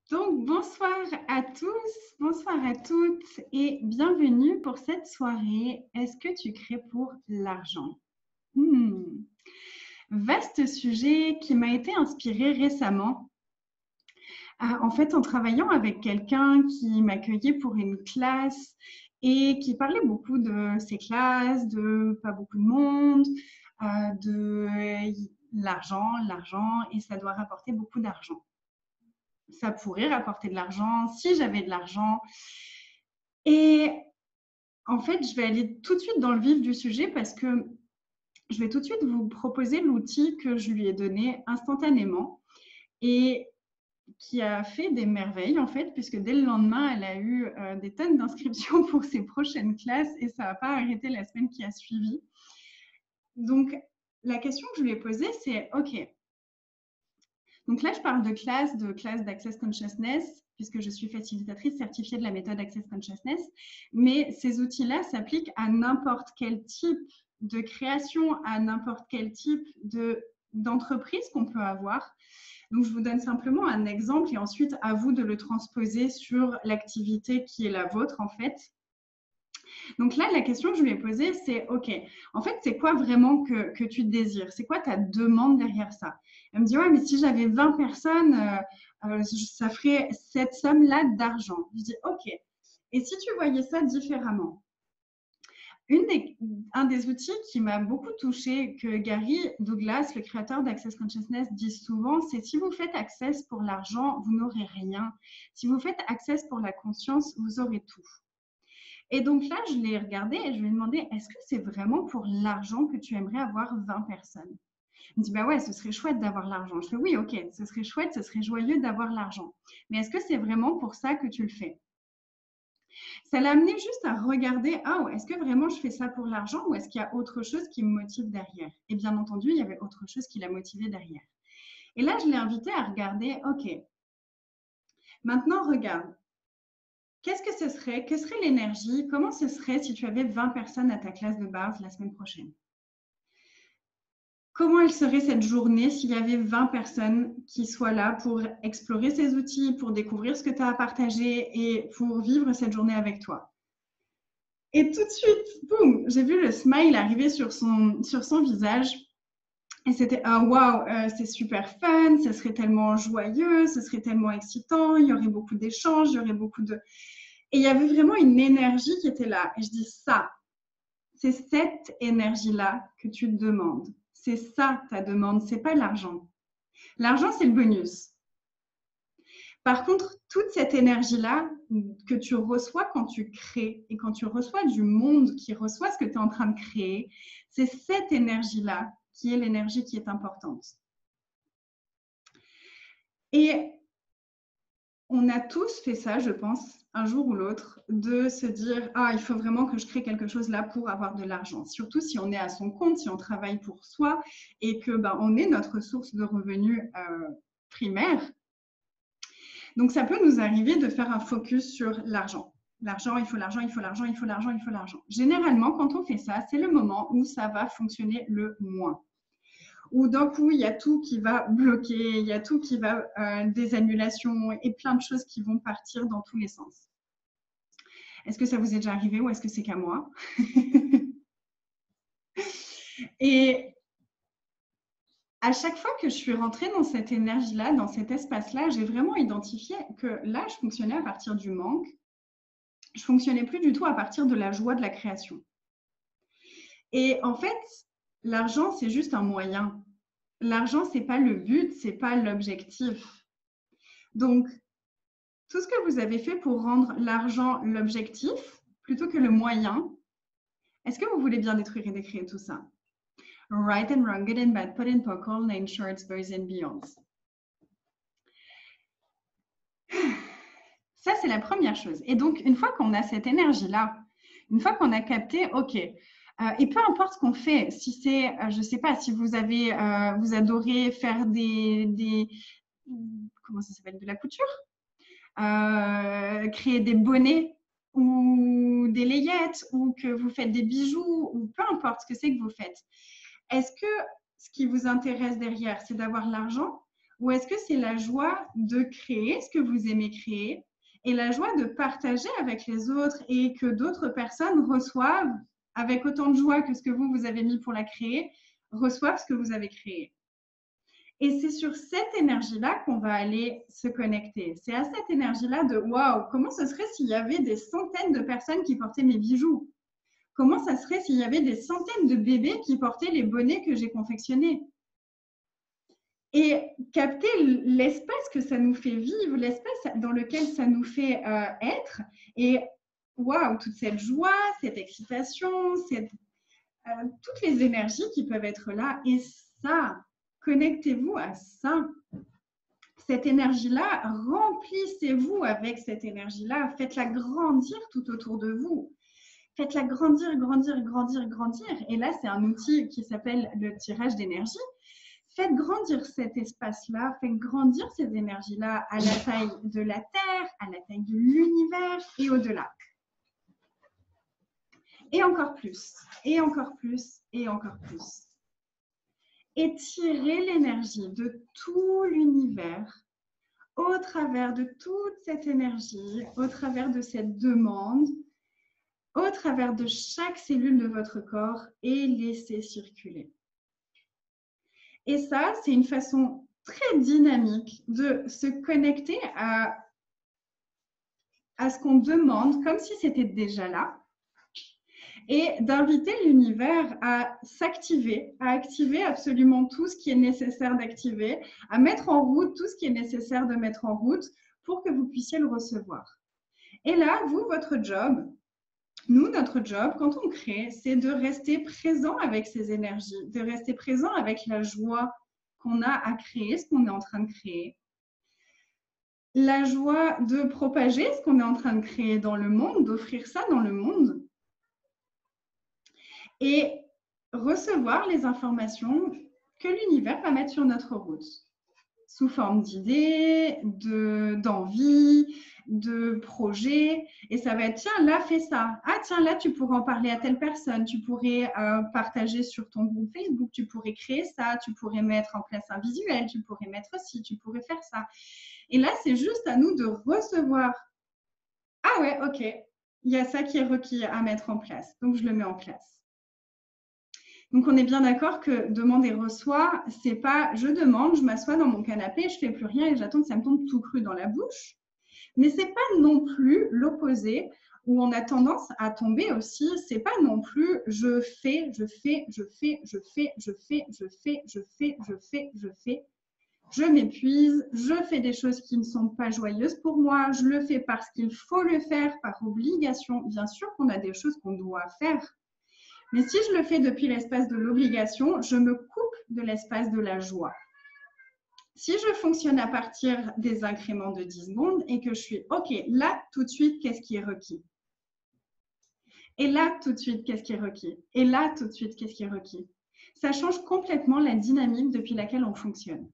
Donc, bonsoir à tous, bonsoir à toutes et bienvenue pour cette soirée. Est-ce que tu crées pour l'argent? Hmm. Vaste sujet qui m'a été inspiré récemment. En fait, en travaillant avec quelqu'un qui m'accueillait pour une classe et qui parlait beaucoup de ses classes, de pas beaucoup de monde, de l'argent, et ça doit rapporter beaucoup d'argent. Ça pourrait rapporter de l'argent si j'avais de l'argent. Et en fait, je vais aller tout de suite dans le vif du sujet parce que je vais tout de suite vous proposer l'outil que je lui ai donné instantanément et qui a fait des merveilles en fait, puisque dès le lendemain, elle a eu des tonnes d'inscriptions pour ses prochaines classes et ça n'a pas arrêté la semaine qui a suivi. Donc, la question que je lui ai posée, c'est OK. Donc là, je parle de classe d'Access Consciousness, puisque je suis facilitatrice certifiée de la méthode Access Consciousness. Mais ces outils-là s'appliquent à n'importe quel type de création, à n'importe quel type d'entreprise qu'on peut avoir. Donc, je vous donne simplement un exemple et ensuite à vous de le transposer sur l'activité qui est la vôtre, en fait. Donc là, la question que je lui ai posée, c'est OK, en fait, c'est quoi vraiment que tu désires? C'est quoi ta demande derrière ça? Elle me dit, ouais, mais si j'avais 20 personnes, ça ferait cette somme-là d'argent. Je dis, OK. Et si tu voyais ça différemment? Un des outils qui m'a beaucoup touchée, que Gary Douglas, le créateur d'Access Consciousness, dit souvent, c'est si vous faites Access pour l'argent, vous n'aurez rien. Si vous faites Access pour la conscience, vous aurez tout. Et donc là, je l'ai regardé et je lui ai demandé, est-ce que c'est vraiment pour l'argent que tu aimerais avoir 20 personnes? Il me dit, bah ouais, ce serait chouette d'avoir l'argent. Je fais, oui, ok, ce serait chouette, ce serait joyeux d'avoir l'argent. Mais est-ce que c'est vraiment pour ça que tu le fais? Ça l'a amené juste à regarder, ah, est-ce que vraiment je fais ça pour l'argent ou est-ce qu'il y a autre chose qui me motive derrière? Et bien entendu, il y avait autre chose qui l'a motivé derrière. Et là, je l'ai invité à regarder, ok, maintenant regarde, qu'est-ce que ce serait? Que serait l'énergie? Comment ce serait si tu avais 20 personnes à ta classe de base la semaine prochaine? Comment elle serait cette journée s'il y avait 20 personnes qui soient là pour explorer ces outils, pour découvrir ce que tu as à partager et pour vivre cette journée avec toi? Et tout de suite, boum, j'ai vu le smile arriver sur son visage. Et c'était ah waouh, c'est super fun, ce serait tellement joyeux, ce serait tellement excitant, il y aurait beaucoup d'échanges, il y aurait beaucoup de. Et il y avait vraiment une énergie qui était là. Et je dis ça, c'est cette énergie-là que tu te demandes. C'est ça ta demande, c'est pas l'argent. L'argent, c'est le bonus. Par contre, toute cette énergie-là que tu reçois quand tu crées et quand tu reçois du monde qui reçoit ce que tu es en train de créer, c'est cette énergie-là qui est l'énergie qui est importante. Et on a tous fait ça, je pense, un jour ou l'autre, de se dire « Ah, il faut vraiment que je crée quelque chose là pour avoir de l'argent ». Surtout si on est à son compte, si on travaille pour soi et que on est notre source de revenus primaire. Donc, ça peut nous arriver de faire un focus sur l'argent. L'argent, il faut l'argent, il faut l'argent, il faut l'argent, il faut l'argent. Généralement, quand on fait ça, c'est le moment où ça va fonctionner le moins. Où d'un coup, il y a tout qui va bloquer, il y a tout qui va des annulations et plein de choses qui vont partir dans tous les sens. Est-ce que ça vous est déjà arrivé ou est-ce que c'est qu'à moi? Et à chaque fois que je suis rentrée dans cette énergie-là, dans cet espace-là, j'ai vraiment identifié que là, je fonctionnais à partir du manque. Je fonctionnais plus du tout à partir de la joie de la création. Et en fait, l'argent, c'est juste un moyen. L'argent, c'est pas le but, c'est pas l'objectif. Donc, tout ce que vous avez fait pour rendre l'argent l'objectif plutôt que le moyen, est-ce que vous voulez bien détruire et décrire tout ça? Right and wrong, good and bad, pot and pockle, name shorts, boys and beyonds. Ça, c'est la première chose. Et donc, une fois qu'on a cette énergie-là, une fois qu'on a capté, OK, et peu importe ce qu'on fait, si c'est, je ne sais pas, si vous avez, vous adorez faire comment ça s'appelle, de la couture, créer des bonnets ou des layettes ou que vous faites des bijoux ou peu importe ce que c'est que vous faites. Est-ce que ce qui vous intéresse derrière, c'est d'avoir l'argent Ou est-ce que c'est la joie de créer ce que vous aimez créer et la joie de partager avec les autres et que d'autres personnes reçoivent avec autant de joie que ce que vous avez mis pour la créer, reçoivent ce que vous avez créé. Et c'est sur cette énergie-là qu'on va aller se connecter. C'est à cette énergie-là de waouh, comment ce serait s'il y avait des centaines de personnes qui portaient mes bijoux? Comment ça serait s'il y avait des centaines de bébés qui portaient les bonnets que j'ai confectionnés? Et capter l'espace que ça nous fait vivre, l'espace dans lequel ça nous fait être. Et waouh, toute cette joie, cette excitation, toutes les énergies qui peuvent être là. Et ça, connectez-vous à ça. Cette énergie-là, remplissez-vous avec cette énergie-là. Faites-la grandir tout autour de vous. Faites-la grandir, grandir, grandir, grandir. Et là, c'est un outil qui s'appelle le tirage d'énergie. Faites grandir cet espace-là, faites grandir ces énergies-là à la taille de la Terre, à la taille de l'univers et au-delà. Et encore plus, et encore plus, et encore plus. Étirez l'énergie de tout l'univers au travers de toute cette énergie, au travers de cette demande, au travers de chaque cellule de votre corps et laissez circuler. Et ça, c'est une façon très dynamique de se connecter à ce qu'on demande, comme si c'était déjà là, et d'inviter l'univers à s'activer, à activer absolument tout ce qui est nécessaire d'activer, à mettre en route tout ce qui est nécessaire de mettre en route pour que vous puissiez le recevoir. Et là, vous, votre job, nous, notre job, quand on crée, c'est de rester présent avec ces énergies, de rester présent avec la joie qu'on a à créer, ce qu'on est en train de créer. La joie de propager ce qu'on est en train de créer dans le monde, d'offrir ça dans le monde. Et recevoir les informations que l'univers va mettre sur notre route, sous forme d'idées, d'envies, de projets. Et ça va être, tiens, là, fais ça. Ah, tiens, là, tu pourrais en parler à telle personne. Tu pourrais partager sur ton groupe Facebook. Tu pourrais créer ça. Tu pourrais mettre en place un visuel. Tu pourrais mettre ci. Tu pourrais faire ça. Et là, c'est juste à nous de recevoir. Ah ouais, ok. Il y a ça qui est requis à mettre en place. Donc, je le mets en place. Donc, on est bien d'accord que demande et reçoit, c'est pas je demande, je m'assois dans mon canapé, je fais plus rien et j'attends que ça me tombe tout cru dans la bouche. Mais c'est pas non plus l'opposé où on a tendance à tomber aussi. C'est pas non plus je fais, je fais, je fais, je fais, je fais, je fais, je fais, je fais, je fais. Je m'épuise, je fais des choses qui ne sont pas joyeuses pour moi, je le fais parce qu'il faut le faire, par obligation. Bien sûr qu'on a des choses qu'on doit faire. Mais si je le fais depuis l'espace de l'obligation, je me coupe de l'espace de la joie. Si je fonctionne à partir des incréments de 10 secondes et que je suis OK, là, tout de suite, qu'est-ce qui est requis? Et là, tout de suite, qu'est-ce qui est requis? Et là, tout de suite, qu'est-ce qui est requis? Ça change complètement la dynamique depuis laquelle on fonctionne.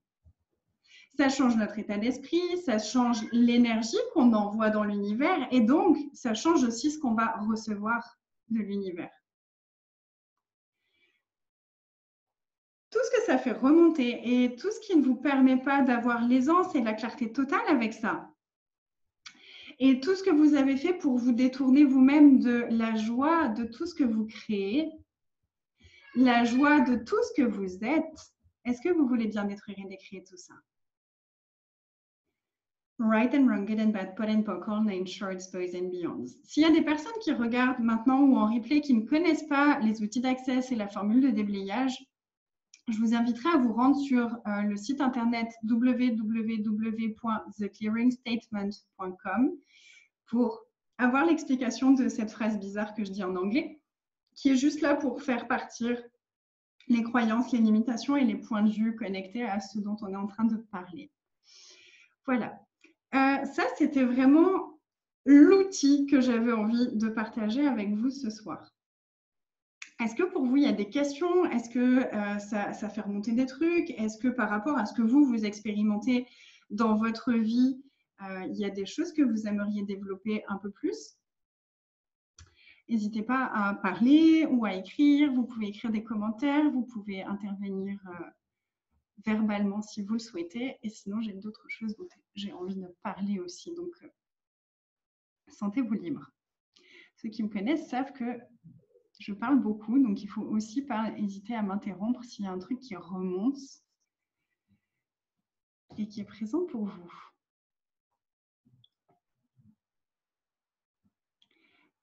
Ça change notre état d'esprit, ça change l'énergie qu'on envoie dans l'univers et donc, ça change aussi ce qu'on va recevoir de l'univers. Tout ce que ça fait remonter et tout ce qui ne vous permet pas d'avoir l'aisance et la clarté totale avec ça. Et tout ce que vous avez fait pour vous détourner vous-même de la joie de tout ce que vous créez, la joie de tout ce que vous êtes, est-ce que vous voulez bien détruire et décrire tout ça? Right and wrong, good and bad, pot and poke, all names, shorts, boys and beyonds. S'il y a des personnes qui regardent maintenant ou en replay qui ne connaissent pas les outils d'accès et la formule de déblayage, je vous inviterai à vous rendre sur le site internet www.theclearingstatement.com pour avoir l'explication de cette phrase bizarre que je dis en anglais, qui est juste là pour faire partir les croyances, les limitations et les points de vue connectés à ce dont on est en train de parler. Voilà. Ça, c'était vraiment l'outil que j'avais envie de partager avec vous ce soir. Est-ce que pour vous, il y a des questions? Est-ce que ça fait remonter des trucs? Est-ce que par rapport à ce que vous expérimentez dans votre vie, il y a des choses que vous aimeriez développer un peu plus? N'hésitez pas à parler ou à écrire. Vous pouvez écrire des commentaires. Vous pouvez intervenir verbalement si vous le souhaitez. Et sinon, j'ai d'autres choses dont j'ai envie de parler aussi. Donc, sentez-vous libre. Ceux qui me connaissent savent que je parle beaucoup, donc il faut aussi pas hésiter à m'interrompre s'il y a un truc qui remonte et qui est présent pour vous.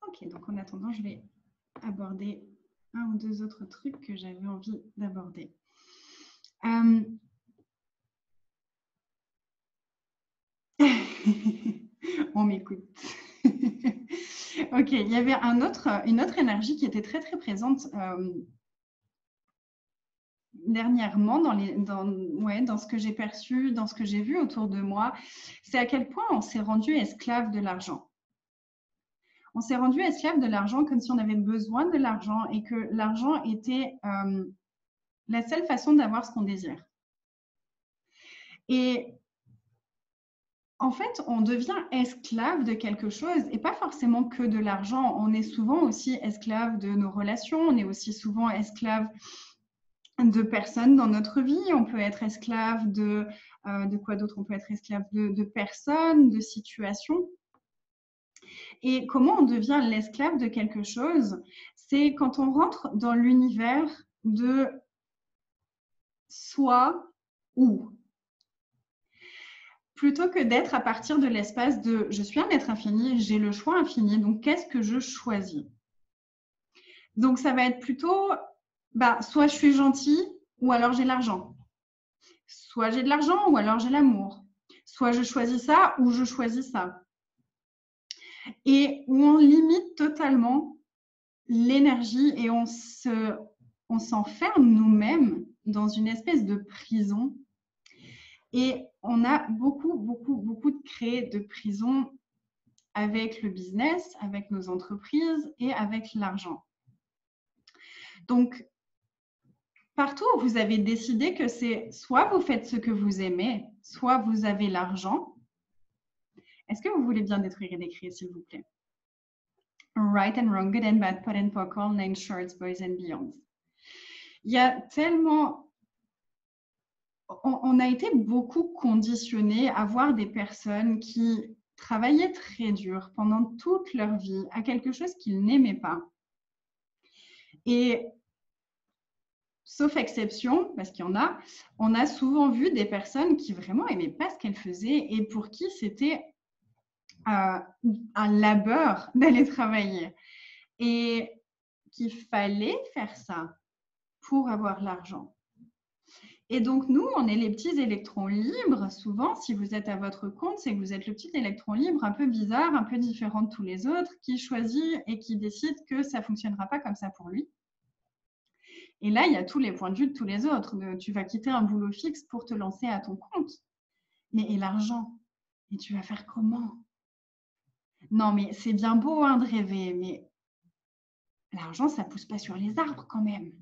Ok, donc en attendant, je vais aborder un ou deux autres trucs que j'avais envie d'aborder. On m'écoute. Ok, il y avait une autre énergie qui était très très présente dernièrement dans ce que j'ai perçu, dans ce que j'ai vu autour de moi. C'est à quel point on s'est rendu esclave de l'argent. On s'est rendu esclave de l'argent comme si on avait besoin de l'argent et que l'argent était la seule façon d'avoir ce qu'on désire. Et en fait, on devient esclave de quelque chose et pas forcément que de l'argent. On est souvent aussi esclave de nos relations, on est aussi souvent esclave de personnes dans notre vie. On peut être esclave de quoi d'autre? On peut être esclave de personnes, de situations. Et comment on devient l'esclave de quelque chose? C'est quand on rentre dans l'univers de soi ou. Plutôt que d'être à partir de l'espace de « je suis un être infini, j'ai le choix infini, donc qu'est-ce que je choisis ?» Donc, ça va être plutôt soit je suis gentil ou alors j'ai l'argent. Soit j'ai de l'argent ou alors j'ai l'amour. Soit je choisis ça ou je choisis ça. Et où on limite totalement l'énergie et on s'enferme nous-mêmes dans une espèce de prison. Et on a beaucoup de créer de prison avec le business, avec nos entreprises et avec l'argent. Donc, partout où vous avez décidé que c'est soit vous faites ce que vous aimez, soit vous avez l'argent. Est-ce que vous voulez bien détruire et décrire, s'il vous plaît? Right and wrong, good and bad, pot and pock, all names, shorts, boys and beyonds. Il y a tellement... On a été beaucoup conditionnés à voir des personnes qui travaillaient très dur pendant toute leur vie à quelque chose qu'ils n'aimaient pas. Et sauf exception, parce qu'il y en a, on a souvent vu des personnes qui vraiment n'aimaient pas ce qu'elles faisaient et pour qui c'était un labeur d'aller travailler. Et qu'il fallait faire ça pour avoir l'argent. Et donc, nous, on est les petits électrons libres. Souvent, si vous êtes à votre compte, c'est que vous êtes le petit électron libre un peu bizarre, un peu différent de tous les autres, qui choisit et qui décide que ça ne fonctionnera pas comme ça pour lui. Et là, il y a tous les points de vue de tous les autres. Tu vas quitter un boulot fixe pour te lancer à ton compte. Mais et l'argent? Et tu vas faire comment? Non, mais c'est bien beau hein, de rêver, mais l'argent, ça ne pousse pas sur les arbres quand même.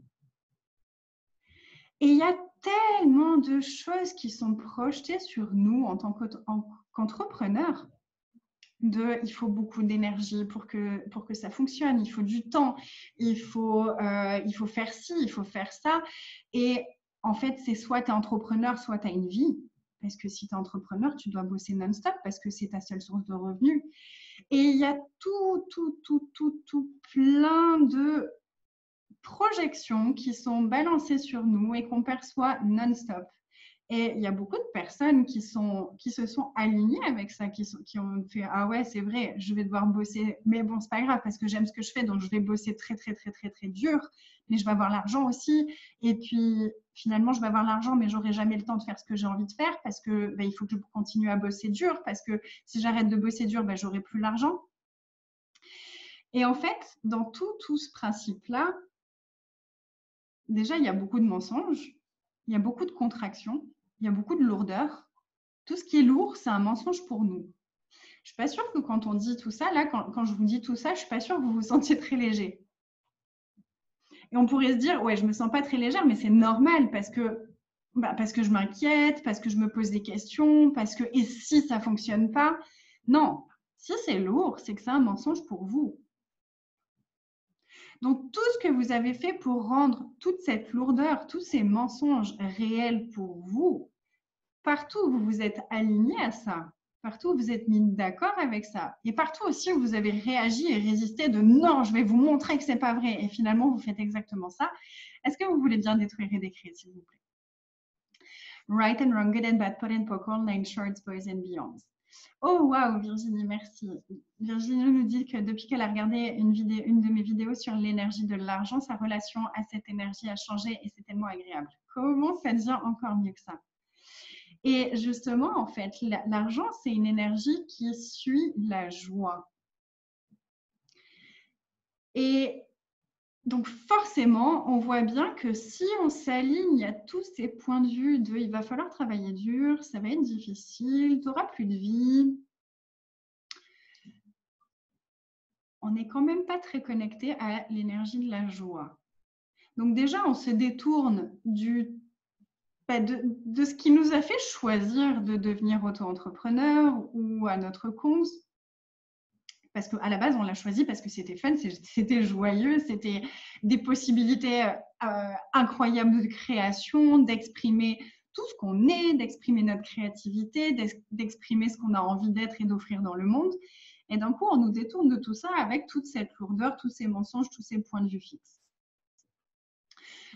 Et il y a tellement de choses qui sont projetées sur nous en tant qu'entrepreneurs. Il faut beaucoup d'énergie pour que ça fonctionne, il faut du temps, il faut faire ci, il faut faire ça. Et en fait, c'est soit tu es entrepreneur, soit tu as une vie. Parce que si tu es entrepreneur, tu dois bosser non-stop parce que c'est ta seule source de revenus. Et il y a tout plein de projections qui sont balancées sur nous et qu'on perçoit non-stop. Et il y a beaucoup de personnes qui se sont alignées avec ça, qui ont fait « Ah ouais, c'est vrai, je vais devoir bosser, mais bon, c'est pas grave parce que j'aime ce que je fais, donc je vais bosser très dur, mais je vais avoir l'argent aussi. Et puis, finalement, je vais avoir l'argent, mais j'aurai jamais le temps de faire ce que j'ai envie de faire parce que il faut que je continue à bosser dur, parce que si j'arrête de bosser dur, j'aurai plus l'argent. » Et en fait, dans tout ce principe-là, déjà, il y a beaucoup de mensonges, il y a beaucoup de contractions, il y a beaucoup de lourdeur. Tout ce qui est lourd, c'est un mensonge pour nous. Je ne suis pas sûre que quand on dit tout ça, là, quand je vous dis tout ça, je ne suis pas sûre que vous vous sentiez très léger. Et on pourrait se dire, ouais, je ne me sens pas très légère, mais c'est normal parce que je m'inquiète, parce que je me pose des questions, parce que et si ça ne fonctionne pas? Non, si c'est lourd, c'est que c'est un mensonge pour vous. Donc, tout ce que vous avez fait pour rendre toute cette lourdeur, tous ces mensonges réels pour vous, partout où vous vous êtes aligné à ça, partout où vous êtes mis d'accord avec ça, et partout aussi où vous avez réagi et résisté de non, je vais vous montrer que c'est pas vrai, et finalement vous faites exactement ça. Est-ce que vous voulez bien détruire et décrire, s'il vous plaît? Right and wrong, good and bad, pot and poker, line shorts, boys and beyonds. Oh waouh, Virginie, merci. Virginie nous dit que depuis qu'elle a regardé une de mes vidéos sur l'énergie de l'argent, sa relation à cette énergie a changé et c'est tellement agréable. Comment ça devient encore mieux que ça? Et justement, en fait, l'argent, c'est une énergie qui suit la joie. Et donc, forcément, on voit bien que si on s'aligne à tous ces points de vue de il va falloir travailler dur, ça va être difficile, tu n'auras plus de vie, on n'est quand même pas très connecté à l'énergie de la joie. Donc déjà, on se détourne de ce qui nous a fait choisir de devenir auto-entrepreneur ou à notre compte. Parce qu'à la base, on l'a choisi parce que c'était fun, c'était joyeux, c'était des possibilités incroyables de création, d'exprimer tout ce qu'on est, d'exprimer notre créativité, d'exprimer ce qu'on a envie d'être et d'offrir dans le monde. Et d'un coup, on nous détourne de tout ça avec toute cette lourdeur, tous ces mensonges, tous ces points de vue fixes.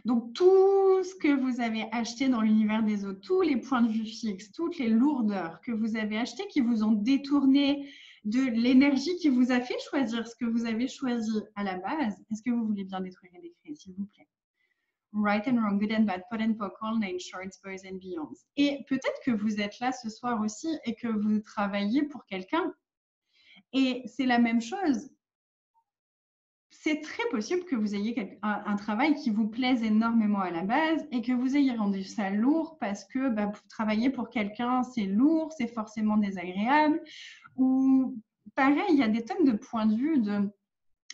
Donc, tout ce que vous avez acheté dans l'univers des autres, tous les points de vue fixes, toutes les lourdeurs que vous avez achetées qui vous ont détourné de l'énergie qui vous a fait choisir ce que vous avez choisi à la base, est-ce que vous voulez bien détruire et décrire, s'il vous plaît? Right and wrong, good and bad, pot and poker, name shorts, boys and beyonds. Et peut-être que vous êtes là ce soir aussi et que vous travaillez pour quelqu'un. Et c'est la même chose. C'est très possible que vous ayez un travail qui vous plaise énormément à la base et que vous ayez rendu ça lourd parce que travailler pour quelqu'un, c'est lourd, c'est forcément désagréable. Ou pareil, il y a des tonnes de points de vue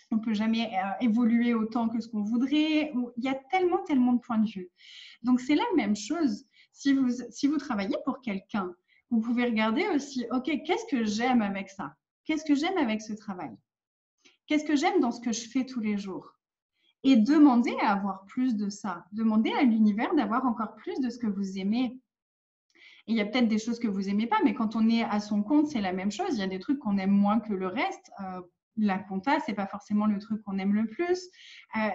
on ne peut jamais évoluer autant que ce qu'on voudrait. Il y a tellement de points de vue. Donc, c'est la même chose. Si vous travaillez pour quelqu'un, vous pouvez regarder aussi, OK, qu'est-ce que j'aime avec ça? Qu'est-ce que j'aime avec ce travail? Qu'est-ce que j'aime dans ce que je fais tous les jours? Et demandez à avoir plus de ça. Demandez à l'univers d'avoir encore plus de ce que vous aimez. Et il y a peut-être des choses que vous n'aimez pas, mais quand on est à son compte, c'est la même chose. Il y a des trucs qu'on aime moins que le reste. La compta, ce n'est pas forcément le truc qu'on aime le plus.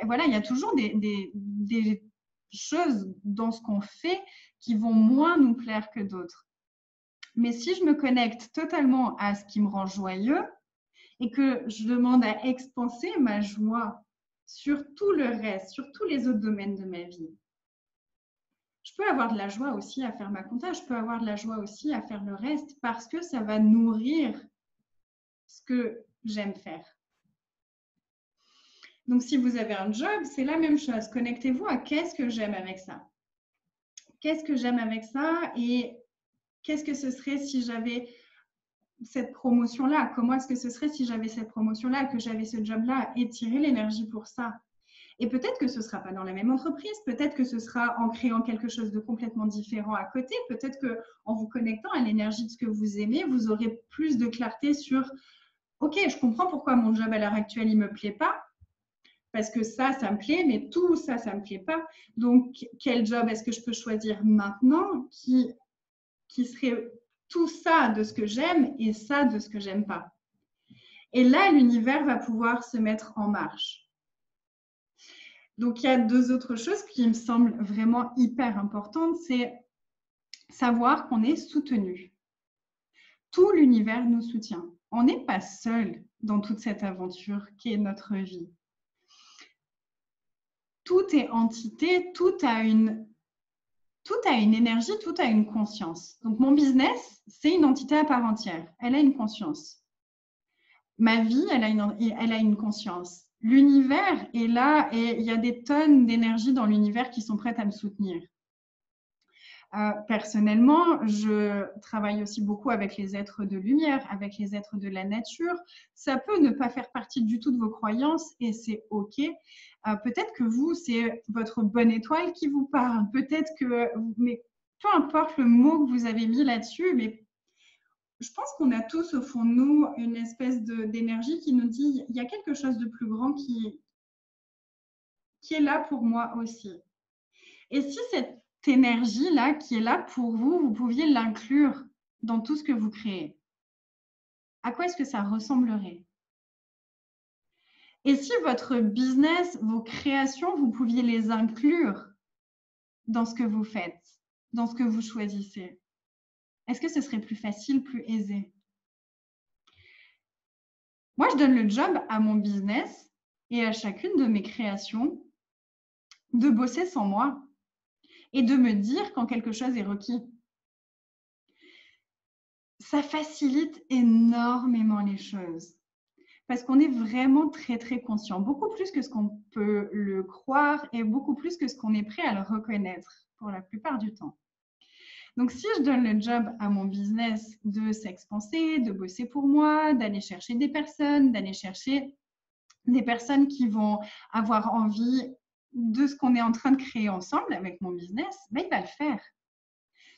Voilà, il y a toujours des choses dans ce qu'on fait qui vont moins nous plaire que d'autres. Mais si je me connecte totalement à ce qui me rend joyeux et que je demande à expanser ma joie sur tout le reste, sur tous les autres domaines de ma vie, je peux avoir de la joie aussi à faire ma compta, je peux avoir de la joie aussi à faire le reste parce que ça va nourrir ce que j'aime faire. Donc, si vous avez un job, c'est la même chose. Connectez-vous à qu'est-ce que j'aime avec ça. Qu'est-ce que j'aime avec ça et qu'est-ce que ce serait si j'avais cette promotion-là? Comment est-ce que ce serait si j'avais cette promotion-là, que j'avais ce job-là et tirer l'énergie pour ça? Et peut-être que ce ne sera pas dans la même entreprise, peut-être que ce sera en créant quelque chose de complètement différent à côté, peut-être qu'en vous connectant à l'énergie de ce que vous aimez, vous aurez plus de clarté sur « Ok, je comprends pourquoi mon job à l'heure actuelle, il ne me plaît pas, parce que ça me plaît, mais tout ça, ça ne me plaît pas. Donc, quel job est-ce que je peux choisir maintenant qui serait tout ça de ce que j'aime et ça de ce que j'aime pas ?» Et là, l'univers va pouvoir se mettre en marche. Donc, il y a deux autres choses qui me semblent vraiment hyper importantes, c'est savoir qu'on est soutenu. Tout l'univers nous soutient. On n'est pas seul dans toute cette aventure qui est notre vie. Tout est entité, tout a une énergie, tout a une conscience. Donc, mon business, c'est une entité à part entière. Elle a une conscience. Ma vie, elle a une conscience. L'univers est là et il y a des tonnes d'énergie dans l'univers qui sont prêtes à me soutenir. Personnellement, je travaille aussi beaucoup avec les êtres de lumière, avec les êtres de la nature. Ça peut ne pas faire partie du tout de vos croyances et c'est OK. Peut-être que vous, c'est votre bonne étoile qui vous parle. Peut-être que, mais peu importe le mot que vous avez mis là-dessus, mais je pense qu'on a tous au fond de nous une espèce d'énergie qui nous dit il y a quelque chose de plus grand qui qui est là pour moi aussi? Et si cette énergie-là qui est là pour vous, vous pouviez l'inclure dans tout ce que vous créez, à quoi est-ce que ça ressemblerait? Et si votre business, vos créations, vous pouviez les inclure dans ce que vous faites, dans ce que vous choisissez, est-ce que ce serait plus facile, plus aisé? Moi, je donne le job à mon business et à chacune de mes créations de bosser sans moi et de me dire quand quelque chose est requis. Ça facilite énormément les choses parce qu'on est vraiment très, très conscient, beaucoup plus que ce qu'on peut le croire et beaucoup plus que ce qu'on est prêt à le reconnaître pour la plupart du temps. Donc, si je donne le job à mon business de s'expanser, de bosser pour moi, d'aller chercher des personnes, d'aller chercher des personnes qui vont avoir envie de ce qu'on est en train de créer ensemble avec mon business, ben, il va le faire.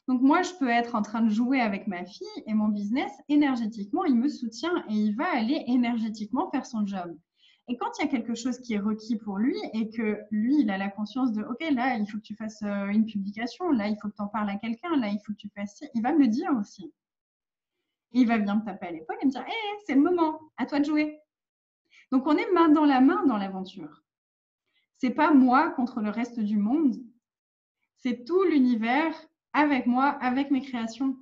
Donc, moi, je peux être en train de jouer avec ma fille et mon business, énergétiquement, il me soutient et il va aller énergétiquement faire son job. Et quand il y a quelque chose qui est requis pour lui et que lui, il a la conscience de « Ok, là, il faut que tu fasses une publication, là, il faut que tu en parles à quelqu'un, là, il faut que tu fasses ci », il va me le dire aussi. Et il va venir me taper à l'épaule et me dire « Hé, c'est le moment, à toi de jouer ». Donc, on est main dans la main dans l'aventure. C'est pas moi contre le reste du monde, c'est tout l'univers avec moi, avec mes créations.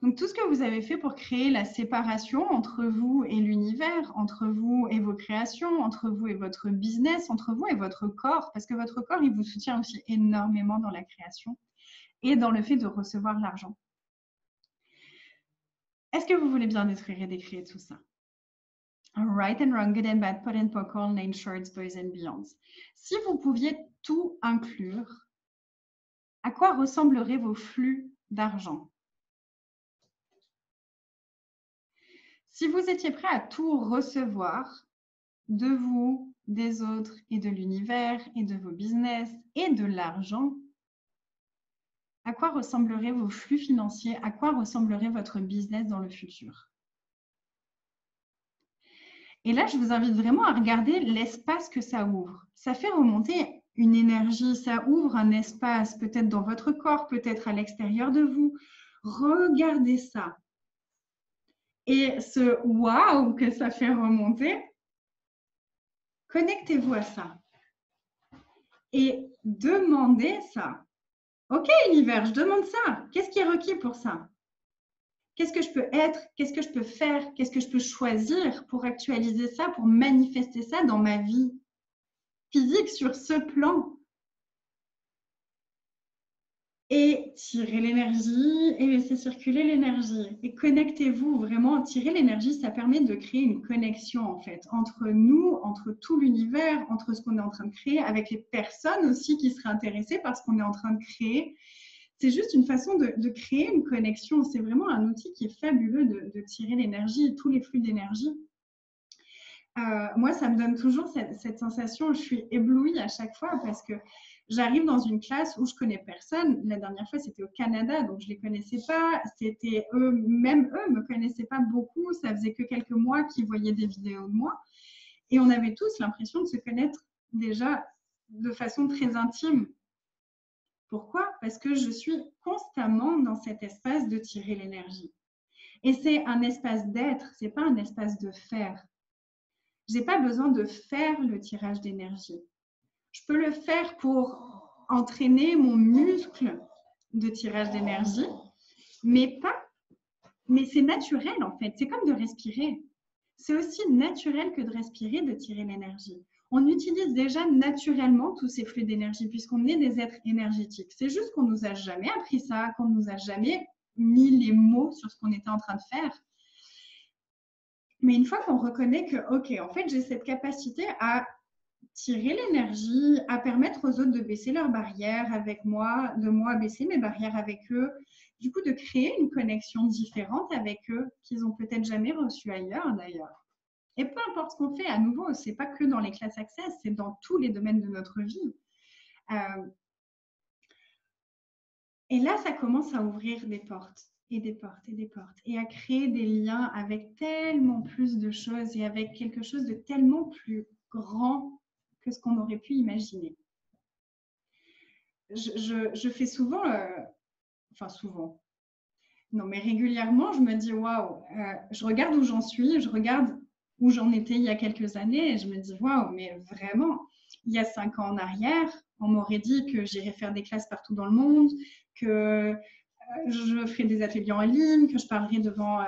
Donc, tout ce que vous avez fait pour créer la séparation entre vous et l'univers, entre vous et vos créations, entre vous et votre business, entre vous et votre corps, parce que votre corps, il vous soutient aussi énormément dans la création et dans le fait de recevoir l'argent. Est-ce que vous voulez bien détruire et décrire tout ça? Right and wrong, good and bad, pot and poker, name shorts, boys and beyonds. Si vous pouviez tout inclure, à quoi ressembleraient vos flux d'argent? Si vous étiez prêt à tout recevoir de vous, des autres et de l'univers et de vos business et de l'argent, à quoi ressembleraient vos flux financiers? À quoi ressemblerait votre business dans le futur? Et là, je vous invite vraiment à regarder l'espace que ça ouvre. Ça fait remonter une énergie, ça ouvre un espace, peut-être dans votre corps, peut-être à l'extérieur de vous. Regardez ça. Et ce waouh que ça fait remonter, connectez-vous à ça. Et demandez ça. Ok, univers, je demande ça. Qu'est-ce qui est requis pour ça? Qu'est-ce que je peux être? Qu'est-ce que je peux faire? Qu'est-ce que je peux choisir pour actualiser ça, pour manifester ça dans ma vie physique sur ce plan? Et tirez l'énergie et laissez circuler l'énergie. Et connectez-vous vraiment. Tirer l'énergie, ça permet de créer une connexion en fait entre nous, entre tout l'univers, entre ce qu'on est en train de créer, avec les personnes aussi qui seraient intéressées par ce qu'on est en train de créer. C'est juste une façon de créer une connexion. C'est vraiment un outil qui est fabuleux de tirer l'énergie, tous les flux d'énergie. Moi, ça me donne toujours cette sensation, je suis éblouie à chaque fois parce que j'arrive dans une classe où je connais personne. La dernière fois, c'était au Canada, donc je les connaissais pas. C'était eux, même eux, me connaissaient pas beaucoup. Ça faisait que quelques mois qu'ils voyaient des vidéos de moi. Et on avait tous l'impression de se connaître déjà de façon très intime. Pourquoi? Parce que je suis constamment dans cet espace de tirer l'énergie. Et c'est un espace d'être, c'est pas un espace de faire. Je n'ai pas besoin de faire le tirage d'énergie. Je peux le faire pour entraîner mon muscle de tirage d'énergie, mais c'est naturel en fait. C'est comme de respirer. C'est aussi naturel que de respirer, de tirer l'énergie. On utilise déjà naturellement tous ces flux d'énergie puisqu'on est des êtres énergétiques. C'est juste qu'on ne nous a jamais appris ça, qu'on ne nous a jamais mis les mots sur ce qu'on était en train de faire. Mais une fois qu'on reconnaît que, ok, en fait, j'ai cette capacité à tirer l'énergie, à permettre aux autres de baisser leurs barrières avec moi, de moi baisser mes barrières avec eux, du coup de créer une connexion différente avec eux qu'ils n'ont peut-être jamais reçue ailleurs d'ailleurs. Et peu importe ce qu'on fait, à nouveau, ce n'est pas que dans les classes Access, c'est dans tous les domaines de notre vie. Et là, ça commence à ouvrir des portes et des portes et des portes et à créer des liens avec tellement plus de choses et avec quelque chose de tellement plus grand que ce qu'on aurait pu imaginer. Je fais souvent, enfin souvent, non mais régulièrement, je me dis waouh, je regarde où j'en suis, je regarde où j'en étais il y a quelques années et je me dis waouh, mais vraiment, il y a 5 ans en arrière, on m'aurait dit que j'irais faire des classes partout dans le monde, que je ferais des ateliers en ligne, que je parlerais devant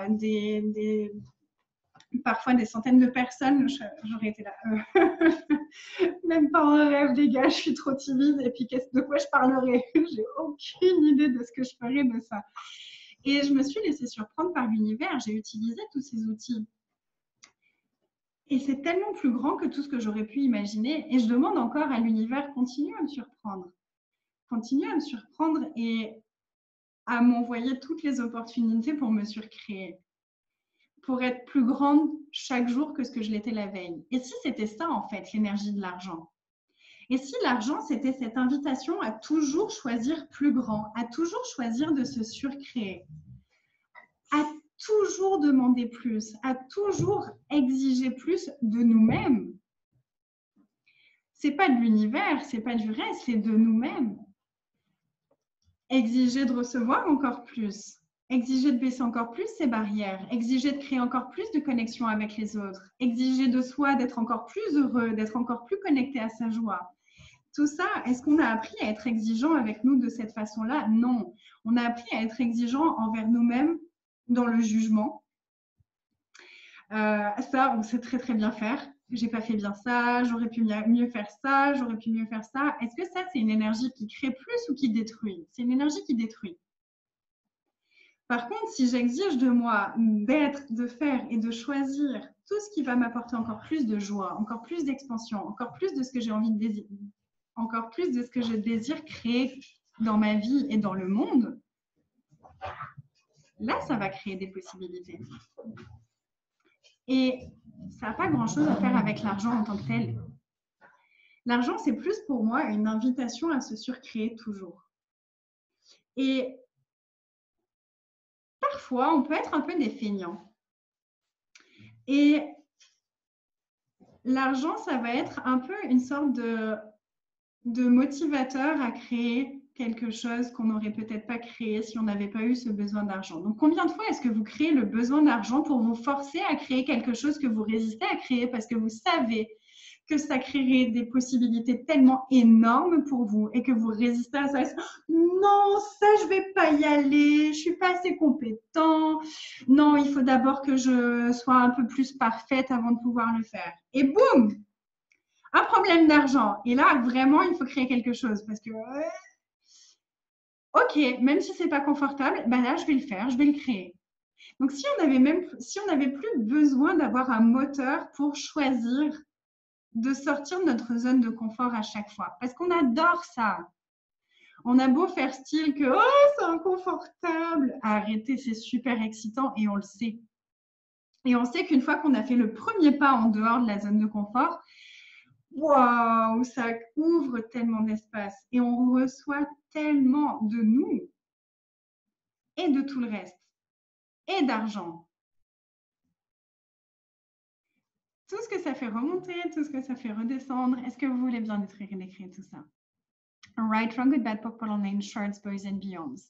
parfois des centaines de personnes. J'aurais été là. Même pas en rêve, les gars, je suis trop timide. Et puis, de quoi je parlerai? J'ai aucune idée de ce que je ferais de ça. Et je me suis laissée surprendre par l'univers. J'ai utilisé tous ces outils. Et c'est tellement plus grand que tout ce que j'aurais pu imaginer. Et je demande encore à l'univers, continue à me surprendre. Continue à me surprendre et à m'envoyer toutes les opportunités pour me surcréer, pour être plus grande chaque jour que ce que je l'étais la veille. Et si c'était ça, en fait, l'énergie de l'argent? Et si l'argent, c'était cette invitation à toujours choisir plus grand, à toujours choisir de se surcréer, à toujours demander plus, à toujours exiger plus de nous-mêmes? C'est pas de l'univers, c'est pas du reste, c'est de nous-mêmes. Exiger de recevoir encore plus, exiger de baisser encore plus ses barrières, exiger de créer encore plus de connexion avec les autres, exiger de soi d'être encore plus heureux, d'être encore plus connecté à sa joie. Tout ça, est-ce qu'on a appris à être exigeant avec nous de cette façon-là? Non. On a appris à être exigeant envers nous-mêmes dans le jugement. Ça, on sait très très bien faire. J'ai pas fait bien ça, j'aurais pu mieux faire ça, j'aurais pu mieux faire ça. Est-ce que ça, c'est une énergie qui crée plus ou qui détruit? C'est une énergie qui détruit. Par contre, si j'exige de moi d'être, de faire et de choisir tout ce qui va m'apporter encore plus de joie, encore plus d'expansion, encore plus de ce que j'ai envie de désirer, encore plus de ce que je désire créer dans ma vie et dans le monde, là, ça va créer des possibilités. Et ça n'a pas grand-chose à faire avec l'argent en tant que tel. L'argent, c'est plus pour moi une invitation à se surcréer toujours. Et parfois, on peut être un peu des feignants. Et l'argent, ça va être un peu une sorte de motivateur à créer quelque chose qu'on n'aurait peut-être pas créé si on n'avait pas eu ce besoin d'argent. Donc, combien de fois est-ce que vous créez le besoin d'argent pour vous forcer à créer quelque chose que vous résistez à créer parce que vous savez que ça créerait des possibilités tellement énormes pour vous et que vous résistez à ça? Non, ça, je vais pas y aller, je suis pas assez compétent. Non, il faut d'abord que je sois un peu plus parfaite avant de pouvoir le faire. Et boum, un problème d'argent. Et là, vraiment, il faut créer quelque chose parce que, ok, même si c'est pas confortable, ben là, je vais le faire, je vais le créer. Donc, si on n'avait plus besoin d'avoir un moteur pour choisir de sortir de notre zone de confort à chaque fois, parce qu'on adore ça. On a beau faire style que oh, c'est inconfortable, arrêtez, c'est super excitant et on le sait. Et on sait qu'une fois qu'on a fait le premier pas en dehors de la zone de confort, waouh, ça ouvre tellement d'espace et on reçoit tellement de nous et de tout le reste et d'argent. Tout ce que ça fait remonter, tout ce que ça fait redescendre. Est-ce que vous voulez bien décrire tout ça? Right, Wrong, Good, Bad, Purple, Name, Shards, Boys and Beyonds.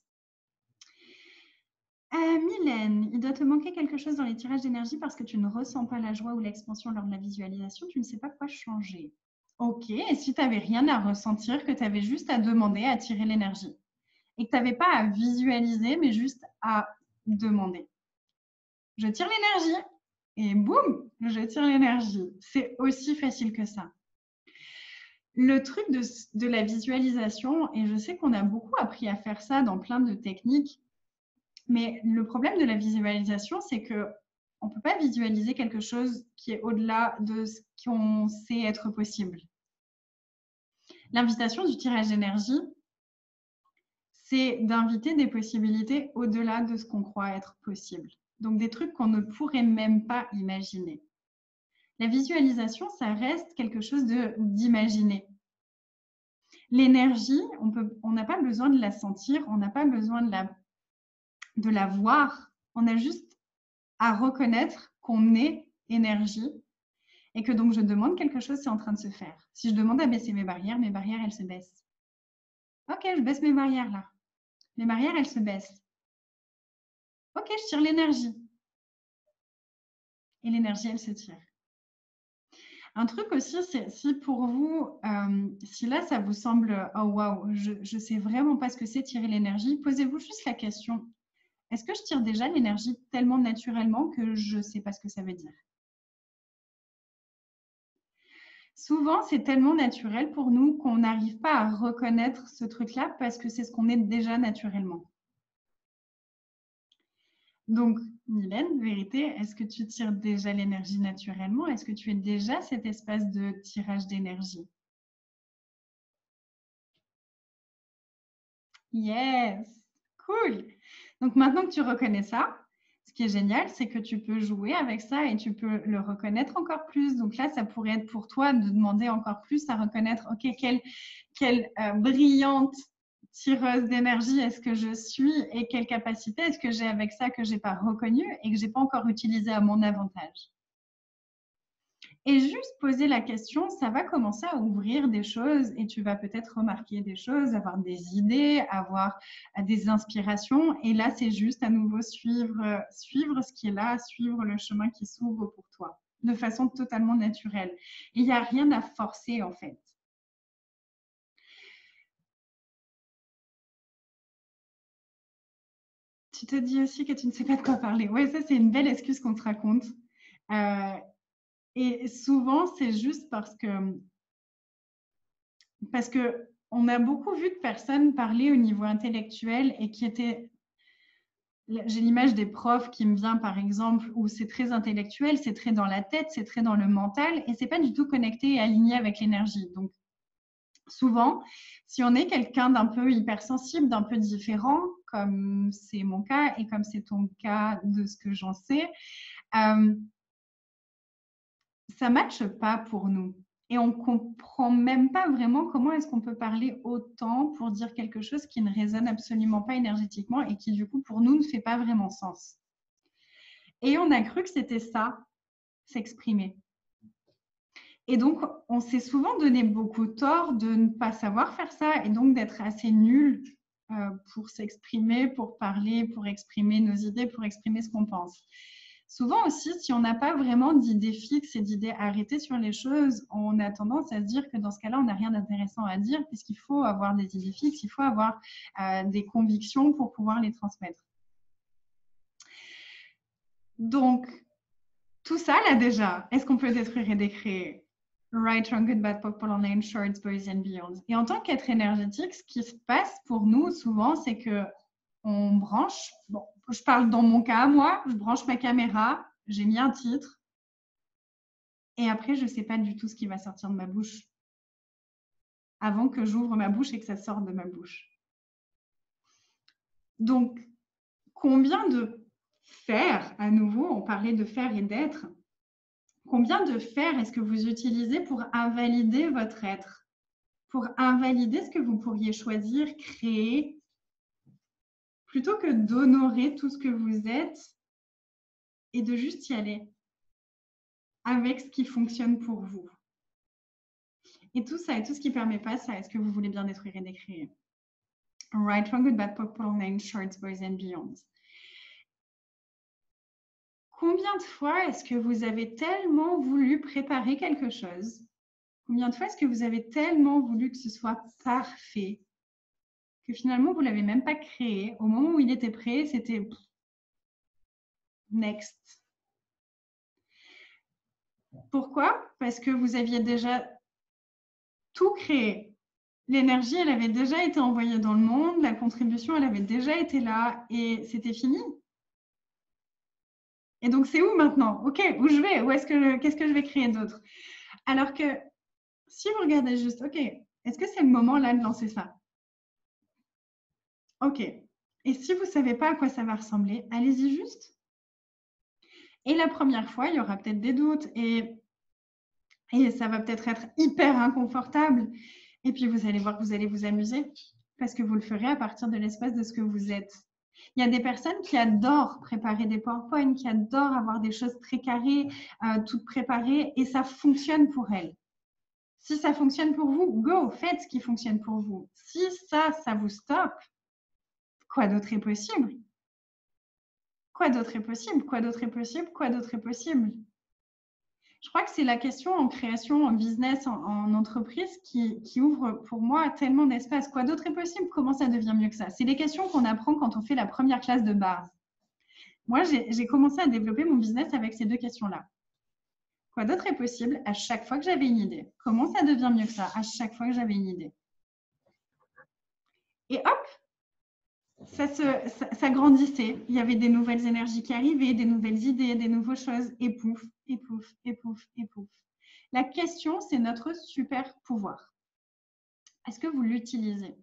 Mylène, il doit te manquer quelque chose dans les tirages d'énergie parce que tu ne ressens pas la joie ou l'expansion lors de la visualisation. Tu ne sais pas quoi changer. Ok, et si tu n'avais rien à ressentir, que tu avais juste à demander, à tirer l'énergie et que tu n'avais pas à visualiser, mais juste à demander. Je tire l'énergie et boum, je tire l'énergie. C'est aussi facile que ça. Le truc de la visualisation, et je sais qu'on a beaucoup appris à faire ça dans plein de techniques, mais le problème de la visualisation, c'est qu'on ne peut pas visualiser quelque chose qui est au-delà de ce qu'on sait être possible. L'invitation du tirage d'énergie, c'est d'inviter des possibilités au-delà de ce qu'on croit être possible. Donc, des trucs qu'on ne pourrait même pas imaginer. La visualisation, ça reste quelque chose d'imaginer. L'énergie, on n'a pas besoin de la sentir, on n'a pas besoin de la voir. On a juste à reconnaître qu'on est énergie Et que donc je demande quelque chose, c'est en train de se faire. Si je demande à baisser mes barrières, elles se baissent. Ok, je baisse mes barrières là. Les barrières, elles se baissent. Ok, je tire l'énergie. Et l'énergie, elle se tire. Un truc aussi, c'est si pour vous, si là, ça vous semble, oh waouh, je ne sais vraiment pas ce que c'est tirer l'énergie, posez-vous juste la question, est-ce que je tire déjà l'énergie tellement naturellement que je ne sais pas ce que ça veut dire? Souvent, c'est tellement naturel pour nous qu'on n'arrive pas à reconnaître ce truc-là parce que c'est ce qu'on est déjà naturellement. Donc, Mylène, vérité, est-ce que tu tires déjà l'énergie naturellement? Est-ce que tu es déjà cet espace de tirage d'énergie? Yes, cool. Donc maintenant que tu reconnais ça, ce qui est génial, c'est que tu peux jouer avec ça et tu peux le reconnaître encore plus. Donc là, ça pourrait être pour toi de demander encore plus à reconnaître, OK, quelle brillante tireuse d'énergie est-ce que je suis et quelle capacité est-ce que j'ai avec ça que je n'ai pas reconnu et que je n'ai pas encore utilisé à mon avantage. Et juste poser la question, ça va commencer à ouvrir des choses et tu vas peut-être remarquer des choses, avoir des idées, avoir des inspirations. Et là, c'est juste à nouveau suivre ce qui est là, suivre le chemin qui s'ouvre pour toi de façon totalement naturelle. Il n'y a rien à forcer en fait. Tu te dis aussi que tu ne sais pas de quoi parler. Ouais, ça, c'est une belle excuse qu'on te raconte. Et souvent, c'est juste parce que on a beaucoup vu de personnes parler au niveau intellectuel et qui étaient... J'ai l'image des profs qui me vient, par exemple, où c'est très intellectuel, c'est très dans la tête, c'est très dans le mental et c'est pas du tout connecté et aligné avec l'énergie. Donc, souvent, si on est quelqu'un d'un peu hypersensible, d'un peu différent, comme c'est mon cas et comme c'est ton cas de ce que j'en sais, ça ne matche pas pour nous. Et on ne comprend même pas vraiment comment est-ce qu'on peut parler autant pour dire quelque chose qui ne résonne absolument pas énergétiquement et qui, du coup, pour nous, ne fait pas vraiment sens. Et on a cru que c'était ça, s'exprimer. Et donc, on s'est souvent donné beaucoup tort de ne pas savoir faire ça et donc d'être assez nul pour s'exprimer, pour parler, pour exprimer nos idées, pour exprimer ce qu'on pense. Souvent aussi, si on n'a pas vraiment d'idées fixes et d'idées arrêtées sur les choses, on a tendance à se dire que dans ce cas-là, on n'a rien d'intéressant à dire puisqu'il faut avoir des idées fixes, il faut avoir des convictions pour pouvoir les transmettre. Donc, tout ça, là déjà, est-ce qu'on peut détruire et décréer? Right, wrong, good, bad, pop, online, shorts, boys and beyond. Et en tant qu'être énergétique, ce qui se passe pour nous souvent, c'est que on branche, bon, je parle dans mon cas, moi, je branche ma caméra, j'ai mis un titre, et après, je ne sais pas du tout ce qui va sortir de ma bouche avant que j'ouvre ma bouche et que ça sorte de ma bouche. Donc, combien de faire, à nouveau, on parlait de faire et d'être, combien de faire est-ce que vous utilisez pour invalider votre être, pour invalider ce que vous pourriez choisir, créer, plutôt que d'honorer tout ce que vous êtes et de juste y aller avec ce qui fonctionne pour vous. Et tout ça, et tout ce qui ne permet pas ça, est-ce que vous voulez bien détruire et décréer? Right, wrong, good, bad, pop, online, shorts, boys and beyond. Combien de fois est-ce que vous avez tellement voulu préparer quelque chose? Combien de fois est-ce que vous avez tellement voulu que ce soit parfait que finalement, vous ne l'avez même pas créé? Au moment où il était prêt, c'était next. Pourquoi? Parce que vous aviez déjà tout créé. L'énergie, elle avait déjà été envoyée dans le monde, la contribution, elle avait déjà été là et c'était fini. Et donc, c'est où maintenant? Ok, où je vais? Qu'est-ce que je vais créer d'autre? Alors que si vous regardez juste, ok, est-ce que c'est le moment là de lancer ça? Ok. Et si vous ne savez pas à quoi ça va ressembler, allez-y juste. Et la première fois, il y aura peut-être des doutes et ça va peut-être être hyper inconfortable. Et puis, vous allez voir que vous allez vous amuser parce que vous le ferez à partir de l'espace de ce que vous êtes. Il y a des personnes qui adorent préparer des PowerPoint, qui adorent avoir des choses très carrées, toutes préparées, et ça fonctionne pour elles. Si ça fonctionne pour vous, go, faites ce qui fonctionne pour vous. Si ça vous stoppe, quoi d'autre est possible? Quoi d'autre est possible? Quoi d'autre est possible? Quoi d'autre est possible? Je crois que c'est la question en création, en business, en entreprise qui ouvre pour moi tellement d'espace. Quoi d'autre est possible? Comment ça devient mieux que ça? C'est les questions qu'on apprend quand on fait la première classe de base. Moi, j'ai commencé à développer mon business avec ces deux questions-là. Quoi d'autre est possible à chaque fois que j'avais une idée? Comment ça devient mieux que ça à chaque fois que j'avais une idée? Et hop, ça grandissait. Il y avait des nouvelles énergies qui arrivaient, des nouvelles idées, des nouvelles choses. Et pouf, et pouf, et pouf, et pouf. La question, c'est notre super pouvoir. Est-ce que vous l'utilisez?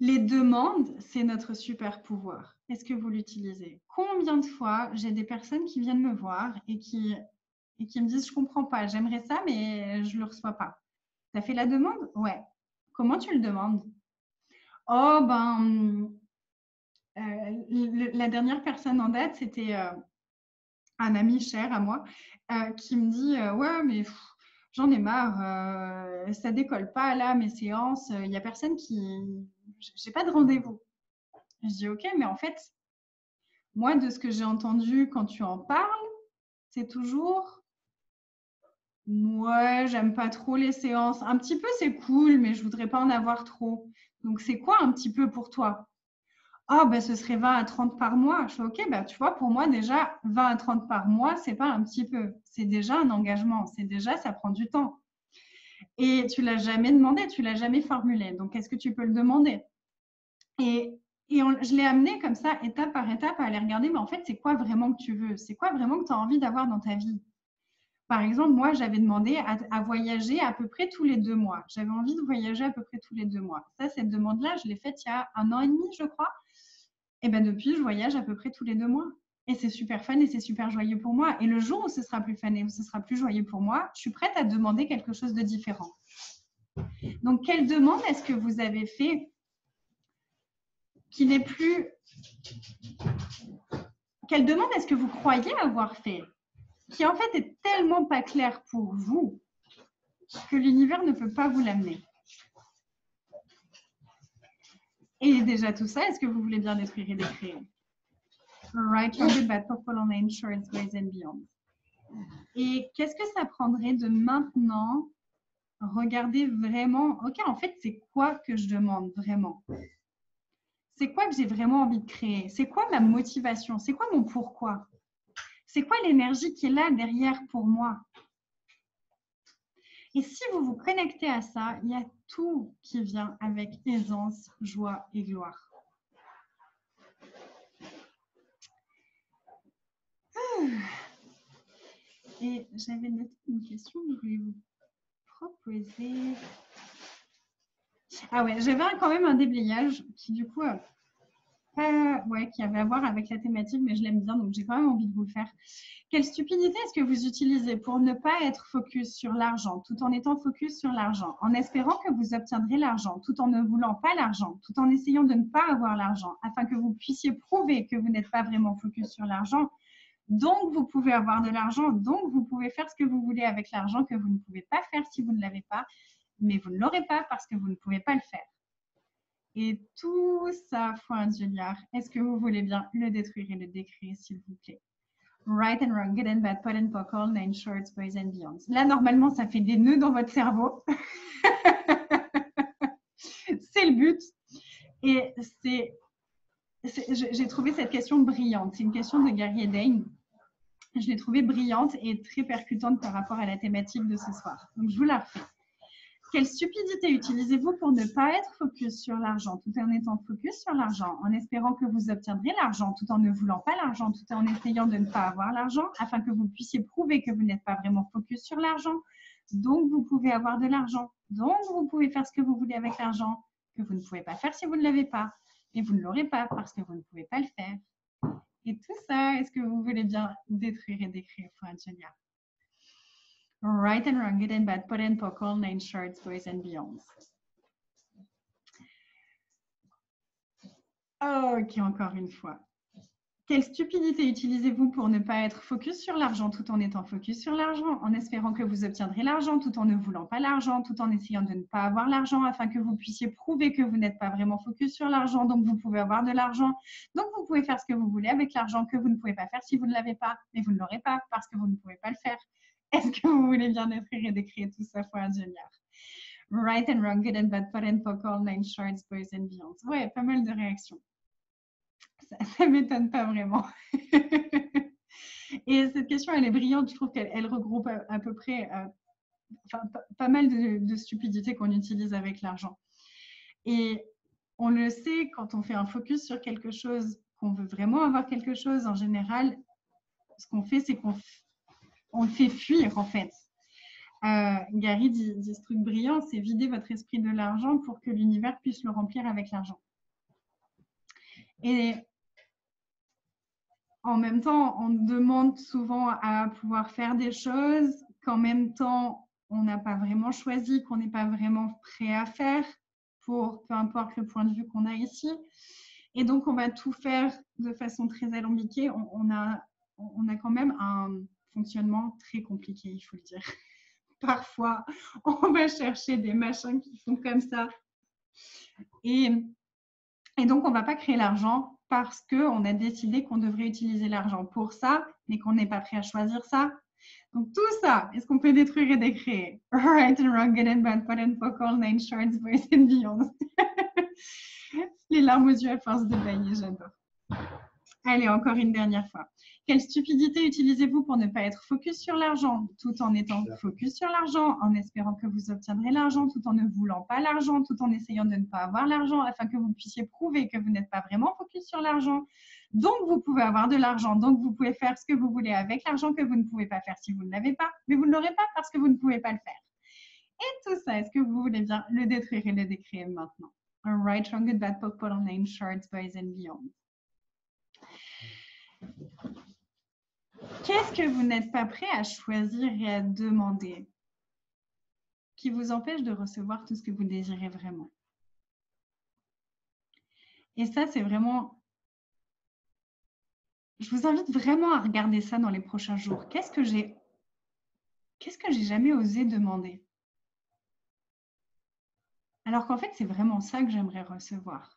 Les demandes, c'est notre super pouvoir. Est-ce que vous l'utilisez? Combien de fois j'ai des personnes qui viennent me voir et qui me disent « je ne comprends pas, j'aimerais ça, mais je ne le reçois pas ». Tu as fait la demande? Ouais. Comment tu le demandes? Oh, ben, la dernière personne en date, c'était un ami cher à moi qui me dit ouais, mais j'en ai marre, ça décolle pas là, mes séances, il n'y a personne qui. J'ai pas de rendez-vous. Je dis ok, mais en fait, moi, de ce que j'ai entendu quand tu en parles, c'est toujours ouais, j'aime pas trop les séances. Un petit peu, c'est cool, mais je voudrais pas en avoir trop. Donc, c'est quoi un petit peu pour toi? Ah, ben, ce serait 20 à 30 par mois. Je fais ok, ben, tu vois, pour moi, déjà, 20 à 30 par mois, c'est pas un petit peu. C'est déjà un engagement. C'est déjà, ça prend du temps. Et tu l'as jamais demandé, tu l'as jamais formulé. Donc, est-ce que tu peux le demander? Et, je l'ai amené comme ça, étape par étape, à aller regarder, mais en fait, c'est quoi vraiment que tu veux? C'est quoi vraiment que tu as envie d'avoir dans ta vie? Par exemple, moi, j'avais demandé à voyager à peu près tous les 2 mois. J'avais envie de voyager à peu près tous les 2 mois. Ça, cette demande-là, je l'ai faite il y a 1 an et demi, je crois. Et bien depuis, je voyage à peu près tous les 2 mois. Et c'est super fun et c'est super joyeux pour moi. Et le jour où ce sera plus fun et où ce sera plus joyeux pour moi, je suis prête à demander quelque chose de différent. Donc, quelle demande est-ce que vous avez fait qui n'est plus... Quelle demande est-ce que vous croyez avoir fait qui en fait est tellement pas claire pour vous que l'univers ne peut pas vous l'amener? Et déjà tout ça, est-ce que vous voulez bien détruire et décréer? Right, from good, bad, purple, on insurance, boys and beyond. Et qu'est-ce que ça prendrait de maintenant regarder vraiment, ok, en fait, c'est quoi que je demande vraiment? C'est quoi que j'ai vraiment envie de créer? C'est quoi ma motivation? C'est quoi mon pourquoi? C'est quoi l'énergie qui est là derrière pour moi? Et si vous vous connectez à ça, il y a tout qui vient avec aisance, joie et gloire. Et j'avais noté une question que je voulais vous proposer. Ah ouais, j'avais quand même un déblayage qui du coup, qui avait à voir avec la thématique, mais je l'aime bien, donc j'ai quand même envie de vous le faire. Quelle stupidité est-ce que vous utilisez pour ne pas être focus sur l'argent, tout en étant focus sur l'argent, en espérant que vous obtiendrez l'argent, tout en ne voulant pas l'argent, tout en essayant de ne pas avoir l'argent, afin que vous puissiez prouver que vous n'êtes pas vraiment focus sur l'argent? Donc, vous pouvez avoir de l'argent, donc vous pouvez faire ce que vous voulez avec l'argent que vous ne pouvez pas faire si vous ne l'avez pas, mais vous ne l'aurez pas parce que vous ne pouvez pas le faire. Et tout ça, foi Julia, est-ce que vous voulez bien le détruire et le décrire, s'il vous plaît? Right and wrong, good and bad, pot and pockle, nine shorts, boys and beyond. Là, normalement, ça fait des nœuds dans votre cerveau. C'est le but. Et j'ai trouvé cette question brillante. C'est une question de Gary Dane. Je l'ai trouvée brillante et très percutante par rapport à la thématique de ce soir. Donc, je vous la refais. Quelle stupidité utilisez-vous pour ne pas être focus sur l'argent, tout en étant focus sur l'argent, en espérant que vous obtiendrez l'argent, tout en ne voulant pas l'argent, tout en essayant de ne pas avoir l'argent, afin que vous puissiez prouver que vous n'êtes pas vraiment focus sur l'argent. Donc, vous pouvez avoir de l'argent. Donc, vous pouvez faire ce que vous voulez avec l'argent, que vous ne pouvez pas faire si vous ne l'avez pas. Et vous ne l'aurez pas parce que vous ne pouvez pas le faire. Et tout ça, est-ce que vous voulez bien détruire et décrire, Julia? Right and wrong, good and bad, pot and pockle, nine shorts, boys and beyond. Ok, encore une fois. Quelle stupidité utilisez-vous pour ne pas être focus sur l'argent tout en étant focus sur l'argent, en espérant que vous obtiendrez l'argent tout en ne voulant pas l'argent, tout en essayant de ne pas avoir l'argent afin que vous puissiez prouver que vous n'êtes pas vraiment focus sur l'argent, donc vous pouvez avoir de l'argent, donc vous pouvez faire ce que vous voulez avec l'argent que vous ne pouvez pas faire si vous ne l'avez pas, mais vous ne l'aurez pas parce que vous ne pouvez pas le faire. Est-ce que vous voulez bien écrire et décrire tout ça fois ingénieur? Right and wrong, good and bad, pot and poke, all nine shorts, boys and beyond. Ouais, pas mal de réactions. Ça ne m'étonne pas vraiment. Et cette question, elle est brillante. Je trouve qu'elle regroupe à peu près pas mal de stupidités qu'on utilise avec l'argent. Et on le sait, quand on fait un focus sur quelque chose, qu'on veut vraiment avoir quelque chose, en général, ce qu'on fait, c'est qu'on le fait fuir, en fait. Gary dit ce truc brillant, c'est vider votre esprit de l'argent pour que l'univers puisse le remplir avec l'argent. Et en même temps, on demande souvent à pouvoir faire des choses qu'en même temps, on n'a pas vraiment choisi, qu'on n'est pas vraiment prêt à faire pour peu importe le point de vue qu'on a ici. Et donc, on va tout faire de façon très alambiquée. On a quand même un fonctionnement très compliqué, il faut le dire. Parfois, on va chercher des machins qui font comme ça. Et donc, on ne va pas créer l'argent parce qu'on a décidé qu'on devrait utiliser l'argent pour ça, mais qu'on n'est pas prêt à choisir ça. Donc, tout ça, est-ce qu'on peut détruire et décréer? Right and wrong, good and bad, pot and poke, all nine shorts, boys and beyond. Les larmes aux yeux à force de bailler, j'adore. Allez, encore une dernière fois. Quelle stupidité utilisez-vous pour ne pas être focus sur l'argent, tout en étant focus sur l'argent, en espérant que vous obtiendrez l'argent, tout en ne voulant pas l'argent, tout en essayant de ne pas avoir l'argent, afin que vous puissiez prouver que vous n'êtes pas vraiment focus sur l'argent. Donc, vous pouvez avoir de l'argent, donc vous pouvez faire ce que vous voulez avec l'argent que vous ne pouvez pas faire si vous ne l'avez pas, mais vous ne l'aurez pas parce que vous ne pouvez pas le faire. Et tout ça, est-ce que vous voulez bien le détruire et le décrire maintenant? All right, wrong, good, bad, poke, pot, name, shorts, boys and beyond. Qu'est-ce que vous n'êtes pas prêt à choisir et à demander qui vous empêche de recevoir tout ce que vous désirez vraiment? Et ça, c'est vraiment... Je vous invite vraiment à regarder ça dans les prochains jours. Qu'est-ce que j'ai jamais osé demander? Alors qu'en fait, c'est vraiment ça que j'aimerais recevoir.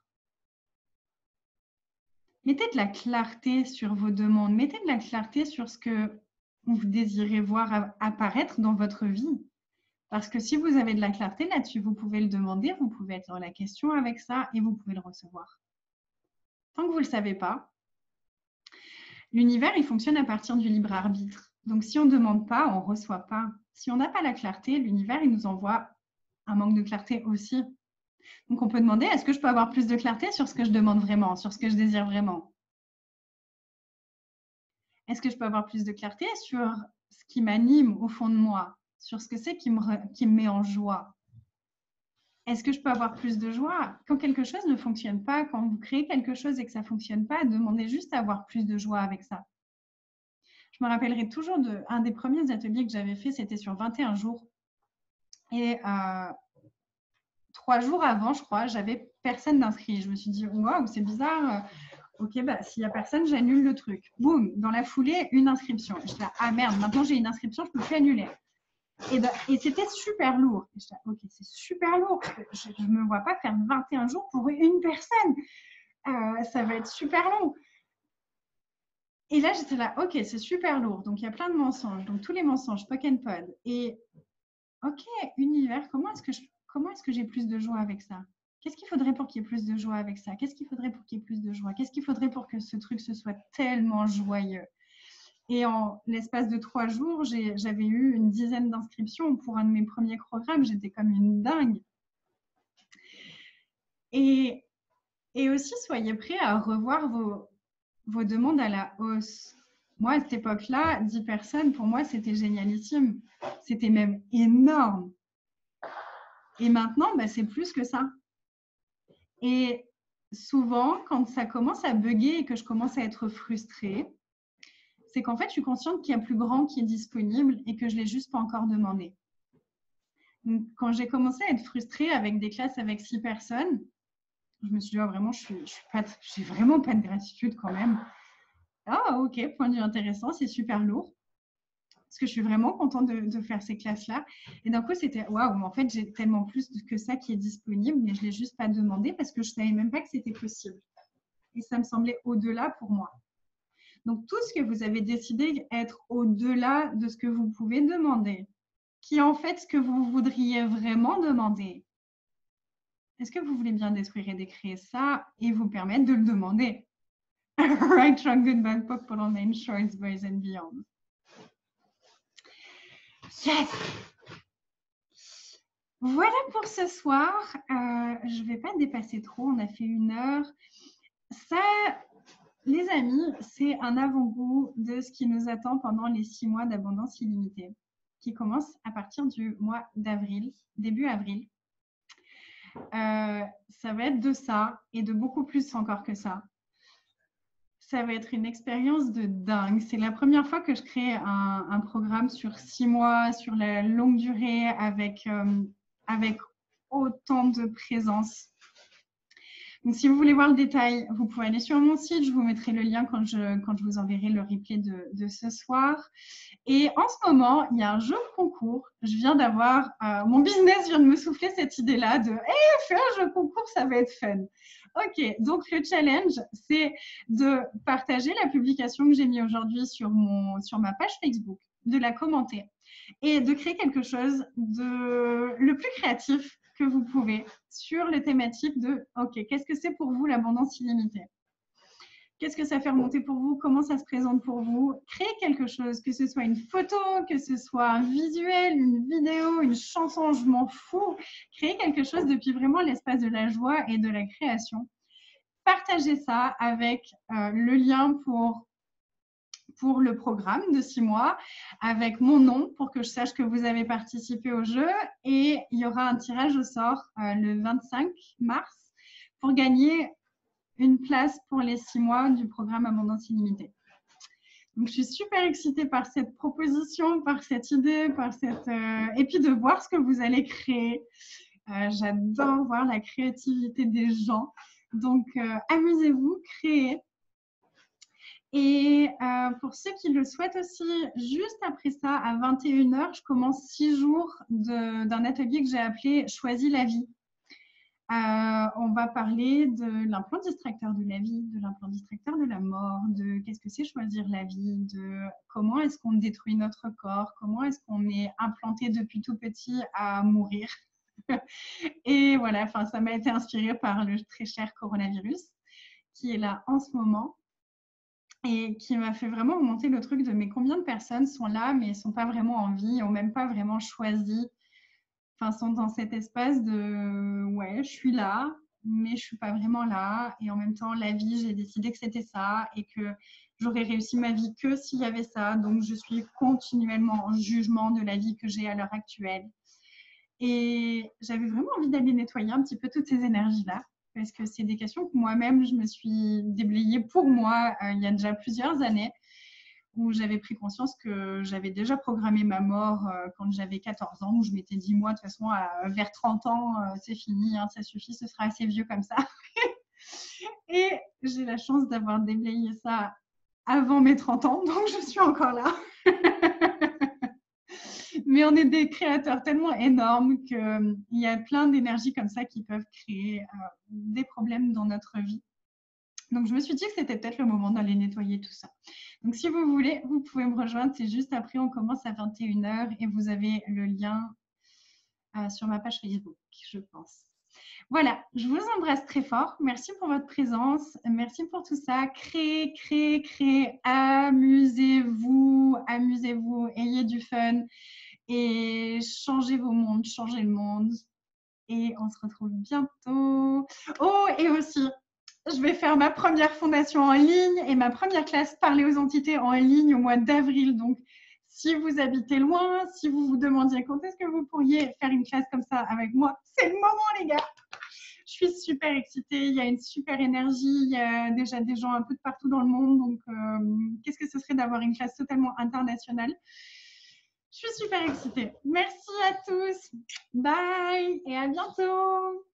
Mettez de la clarté sur vos demandes. Mettez de la clarté sur ce que vous désirez voir apparaître dans votre vie. Parce que si vous avez de la clarté là-dessus, vous pouvez le demander, vous pouvez être dans la question avec ça et vous pouvez le recevoir. Tant que vous ne le savez pas, l'univers, il fonctionne à partir du libre arbitre. Donc, si on ne demande pas, on ne reçoit pas. Si on n'a pas la clarté, l'univers, il nous envoie un manque de clarté aussi. Donc, on peut demander, est-ce que je peux avoir plus de clarté sur ce que je demande vraiment, sur ce que je désire vraiment? Est-ce que je peux avoir plus de clarté sur ce qui m'anime au fond de moi, sur ce que c'est qui me met en joie? Est-ce que je peux avoir plus de joie? Quand quelque chose ne fonctionne pas, quand vous créez quelque chose et que ça ne fonctionne pas, demandez juste à avoir plus de joie avec ça. Je me rappellerai toujours d'un des premiers ateliers que j'avais fait, c'était sur 21 jours. Et 3 jours avant, je crois, j'avais personne d'inscrit. Je me suis dit, waouh, c'est bizarre. Ok, bah, s'il n'y a personne, j'annule le truc. Boum, dans la foulée, une inscription. Je dis, ah merde, maintenant j'ai une inscription, je ne peux plus annuler. Et c'était super lourd. Je dis, ok, c'est super lourd. Je ne me vois pas faire 21 jours pour une personne. Ça va être super long. Et là, j'étais là, ok, c'est super lourd. Donc, il y a plein de mensonges. Donc, tous les mensonges, poke and pod. Et ok, univers, comment est-ce que j'ai plus de joie avec ça? Qu'est-ce qu'il faudrait pour qu'il y ait plus de joie avec ça? Qu'est-ce qu'il faudrait pour qu'il y ait plus de joie? Qu'est-ce qu'il faudrait pour que ce truc se soit tellement joyeux? Et en l'espace de 3 jours, j'avais eu une dizaine d'inscriptions pour un de mes premiers programmes. J'étais comme une dingue. Et aussi, soyez prêts à revoir vos demandes à la hausse. Moi, à cette époque-là, 10 personnes, pour moi, c'était génialissime. C'était même énorme. Et maintenant, bah, c'est plus que ça. Et souvent, quand ça commence à bugger et que je commence à être frustrée, c'est qu'en fait, je suis consciente qu'il y a plus grand qui est disponible et que je ne l'ai juste pas encore demandé. Donc, quand j'ai commencé à être frustrée avec des classes avec 6 personnes, Je me suis dit, oh, vraiment, j'ai vraiment pas de gratitude quand même. Ah, ok, point de vue intéressant, c'est super lourd. Parce que je suis vraiment contente de faire ces classes-là. Et d'un coup, c'était waouh, en fait, j'ai tellement plus que ça qui est disponible, mais je ne l'ai juste pas demandé parce que je ne savais même pas que c'était possible. Et ça me semblait au-delà pour moi. Donc, tout ce que vous avez décidé être au-delà de ce que vous pouvez demander, qui est en fait ce que vous voudriez vraiment demander. Est-ce que vous voulez bien détruire et décréer ça et vous permettre de le demander? Right, strong, good, bad, popular, name, choice, boys and beyond. Yes! Voilà pour ce soir. Je ne vais pas dépasser trop. On a fait 1 heure. Ça, les amis, c'est un avant-goût de ce qui nous attend pendant les 6 mois d'abondance illimitée, qui commence à partir du mois d'avril, début avril. Ça va être de ça et de beaucoup plus encore que ça. Ça va être une expérience de dingue. C'est la première fois que je crée un programme sur 6 mois, sur la longue durée, avec autant de présence. Donc, si vous voulez voir le détail, vous pouvez aller sur mon site. Je vous mettrai le lien quand je vous enverrai le replay de ce soir. Et en ce moment, il y a un jeu concours. Je viens d'avoir, mon business vient de me souffler cette idée-là de fais un jeu concours, ça va être fun. Ok, donc le challenge, c'est de partager la publication que j'ai mise aujourd'hui sur ma page Facebook, de la commenter et de créer quelque chose de le plus créatif que vous pouvez sur les thématiques de ok, qu'est-ce que c'est pour vous l'abondance illimitée? Qu'est-ce que ça fait remonter pour vous? Comment ça se présente pour vous? Créez quelque chose, que ce soit une photo, que ce soit un visuel, une vidéo, une chanson, je m'en fous. Créez quelque chose depuis vraiment l'espace de la joie et de la création. Partagez ça avec le lien pour le programme de 6 mois, avec mon nom pour que je sache que vous avez participé au jeu. Et il y aura un tirage au sort le 25 mars pour gagner une place pour les 6 mois du programme Abondance Illimitée. Donc, je suis super excitée par cette proposition, par cette idée, et puis de voir ce que vous allez créer. J'adore voir la créativité des gens. Donc, amusez-vous, créez. Et pour ceux qui le souhaitent aussi, juste après ça, à 21 h, je commence 6 jours d'un atelier que j'ai appelé « Choisis la vie ». On va parler de l'implant distracteur de la vie, de l'implant distracteur de la mort, de qu'est-ce que c'est choisir la vie, de comment est-ce qu'on détruit notre corps, comment est-ce qu'on est implanté depuis tout petit à mourir. Et voilà, enfin, ça m'a été inspiré par le très cher coronavirus qui est là en ce moment et qui m'a fait vraiment remonter le truc de mais combien de personnes sont là mais ne sont pas vraiment en vie, n'ont même pas vraiment choisi. Enfin, sont dans cet espace de ouais, je suis là, mais je suis pas vraiment là. Et en même temps, la vie, j'ai décidé que c'était ça et que j'aurais réussi ma vie que s'il y avait ça. Donc, je suis continuellement en jugement de la vie que j'ai à l'heure actuelle. Et j'avais vraiment envie d'aller nettoyer un petit peu toutes ces énergies-là parce que c'est des questions que moi-même, je me suis déblayée pour moi il y a déjà plusieurs années, où j'avais pris conscience que j'avais déjà programmé ma mort quand j'avais 14 ans, où je m'étais dit, moi, de toute façon, vers 30 ans, c'est fini, hein, ça suffit, ce sera assez vieux comme ça. Et j'ai la chance d'avoir déblayé ça avant mes 30 ans, donc je suis encore là. Mais on est des créateurs tellement énormes qu'il y a plein d'énergies comme ça qui peuvent créer des problèmes dans notre vie. Donc, je me suis dit que c'était peut-être le moment d'aller nettoyer tout ça. Donc, si vous voulez, vous pouvez me rejoindre. C'est juste après, on commence à 21 h et vous avez le lien sur ma page Facebook, je pense. Voilà, je vous embrasse très fort. Merci pour votre présence. Merci pour tout ça. Créez, créez, créez. Amusez-vous, amusez-vous. Ayez du fun et changez vos mondes, changez le monde. Et on se retrouve bientôt. Oh, et aussi, je vais faire ma première fondation en ligne et ma première classe Parler aux entités en ligne au mois d'avril. Donc, si vous habitez loin, si vous vous demandiez quand est-ce que vous pourriez faire une classe comme ça avec moi, c'est le moment, les gars. Je suis super excitée. Il y a une super énergie. Il y a déjà des gens un peu de partout dans le monde. Donc, qu'est-ce que ce serait d'avoir une classe totalement internationale? Je suis super excitée. Merci à tous. Bye et à bientôt.